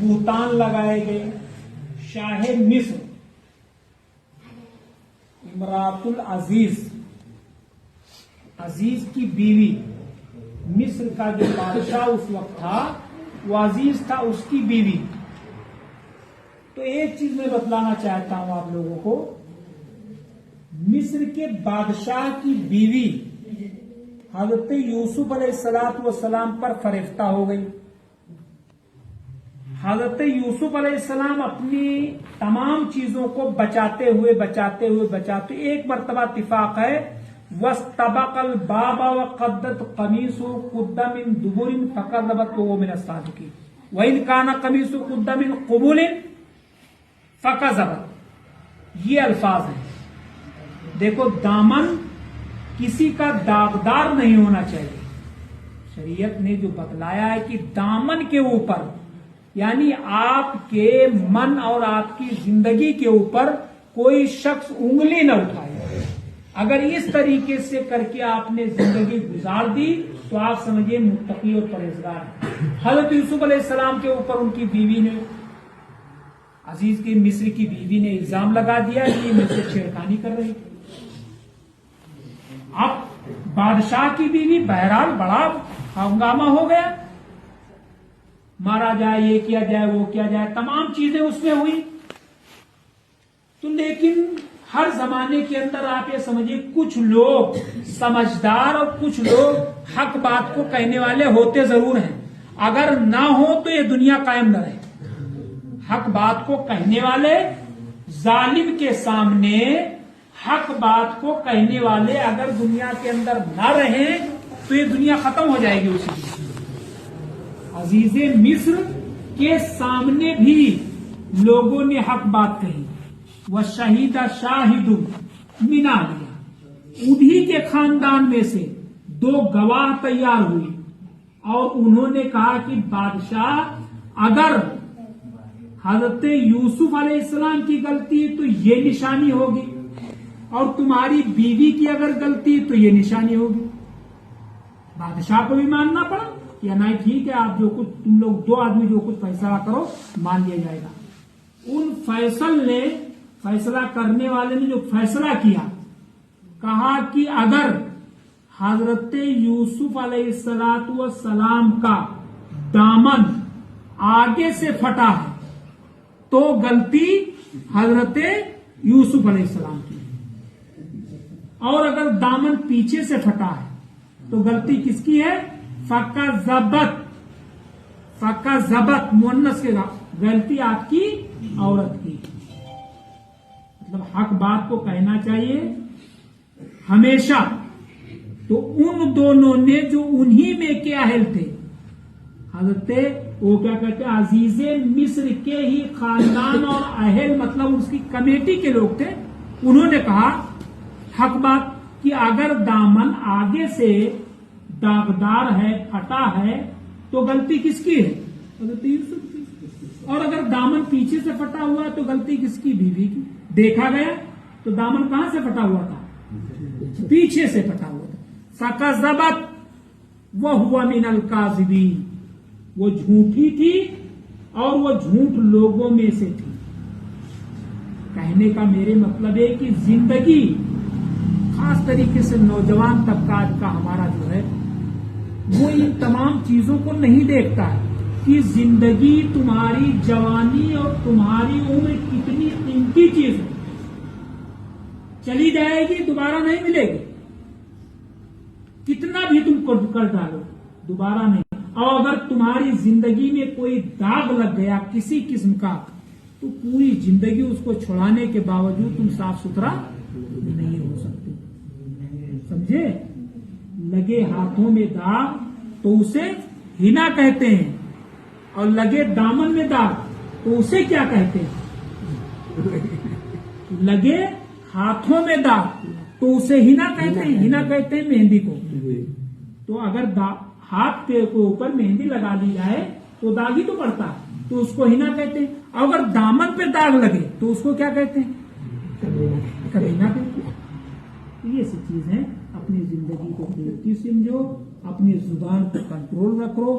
भूतान लगाए गए। शाह मिस्र इमरातुल अजीज, अजीज की बीवी, मिस्र का जो बादशाह उस वक्त था वो अजीज था, उसकी बीवी। तो एक चीज मैं बतलाना चाहता हूं आप लोगों को, मिस्र के बादशाह की बीवी हजरत यूसुफ अलैहिस्सलाम पर फरिश्ता हो गई। हजरत यूसुफ अलैहिस्सलाम अपनी तमाम चीजों को बचाते हुए एक मर्तबा इत्तिफाक है, वस्तबकल बाबा व कद्दत कमीसु कुद्दा मिन दुबुरिन फकज़बत वो मिन अस्सादिकीन व इन काना कमीसु कुद्दा मिन क़ुबुलिन फकज़बत। ये अल्फाज हैं। देखो, दामन किसी का दागदार नहीं होना चाहिए। शरीयत ने जो बतलाया है कि दामन के ऊपर, यानी आपके मन और आपकी जिंदगी के ऊपर कोई शख्स उंगली न उठाए। अगर इस तरीके से करके आपने जिंदगी गुजार दी तो आप समझिए मुत्तकी और परहेजगार हैं। हजरत यूसुफ अलैहिस्सलाम के ऊपर उनकी बीवी ने, अजीज की मिस्र की बीवी ने इल्जाम लगा दिया कि मुझसे छेड़खानी कर रही थी। अब बादशाह की बीवी, बहरहाल बड़ा हंगामा हो गया, मारा जाए, ये किया जाए, वो किया जाए, तमाम चीजें उसमें हुई। तो लेकिन हर जमाने के अंदर आप ये समझिए कुछ लोग समझदार और कुछ लोग हक बात को कहने वाले होते जरूर हैं। अगर ना हो तो ये दुनिया कायम न रहे। हक बात को कहने वाले, जालिम के सामने हक बात को कहने वाले अगर दुनिया के अंदर ना रहे तो ये दुनिया खत्म हो जाएगी उसी दिन। अजीजे मिस्र के सामने भी लोगों ने हक बात कही। वह शहीदा शाहिदु मिना लिया, उन्हीं के खानदान में से दो गवाह तैयार हुए और उन्होंने कहा कि बादशाह, अगर हजरत यूसुफ अलैहिस्सलाम की गलती तो ये निशानी होगी और तुम्हारी बीवी की अगर गलती तो ये निशानी होगी। बादशाह को भी मानना पड़ा या नहीं, ठीक है, आप जो कुछ, तुम लोग दो आदमी जो कुछ फैसला करो मान लिया जाएगा। उन फैसला करने वाले ने जो फैसला किया, कहा कि अगर हजरत यूसुफ अलैहिस्सलाम का दामन आगे से फटा है तो गलती हजरत यूसुफ अलैहिस्सलाम की, और अगर दामन पीछे से फटा है तो गलती किसकी है? फकज़बत मुअन्नस के, गलती आपकी, औरत की। मतलब हक बात को कहना चाहिए हमेशा। तो उन दोनों ने, जो उन्हीं में के अहल थे, हजरत वो क्या कहते हैं, अजीजे मिस्र के ही खानदान और अहल, मतलब उसकी कमेटी के लोग थे, उन्होंने कहा हक बात कि अगर दामन आगे से दागदार है, फटा है, तो गलती किसकी है? हजरत यूसुफ की। और अगर दामन पीछे से फटा हुआ है तो गलती किसकी? बीवी की। देखा गया तो दामन कहां से फटा हुआ था? पीछे से फटा हुआ था। फकज़बत वह हुआ मिनल काज़िबीन, वो झूठी थी और वो झूठ लोगों में से थी। कहने का मेरे मतलब है कि जिंदगी, खास तरीके से नौजवान तबका का हमारा जो है, वो इन तमाम चीजों को नहीं देखता है कि जिंदगी, तुम्हारी जवानी और तुम्हारी उम्र कितनी कीमती चीज है। चली जाएगी, दोबारा नहीं मिलेगी। कितना भी तुम कर डालो, दोबारा नहीं। और अगर तुम्हारी जिंदगी में कोई दाग लग गया किसी किस्म का, तो पूरी जिंदगी उसको छुड़ाने के बावजूद तुम साफ सुथरा नहीं हो सकते। समझे? लगे हाथों में दाग तो उसे हिना कहते हैं, और लगे दामन में दाग तो उसे क्या कहते हैं? लगे हाथों में दाग तो उसे हिना कहते हैं। हिना कहते हैं मेहंदी को। तो अगर हाथ के ऊपर मेहंदी लगा दी जाए तो दाग ही तो पड़ता है, तो उसको हिना कहते हैं। अगर दामन पे दाग लगे तो उसको क्या कहते हैं? करीना कहते हैं। ये सब चीज है। अपनी जिंदगी को कीमती समझो, अपनी जुबान पर कंट्रोल रखो।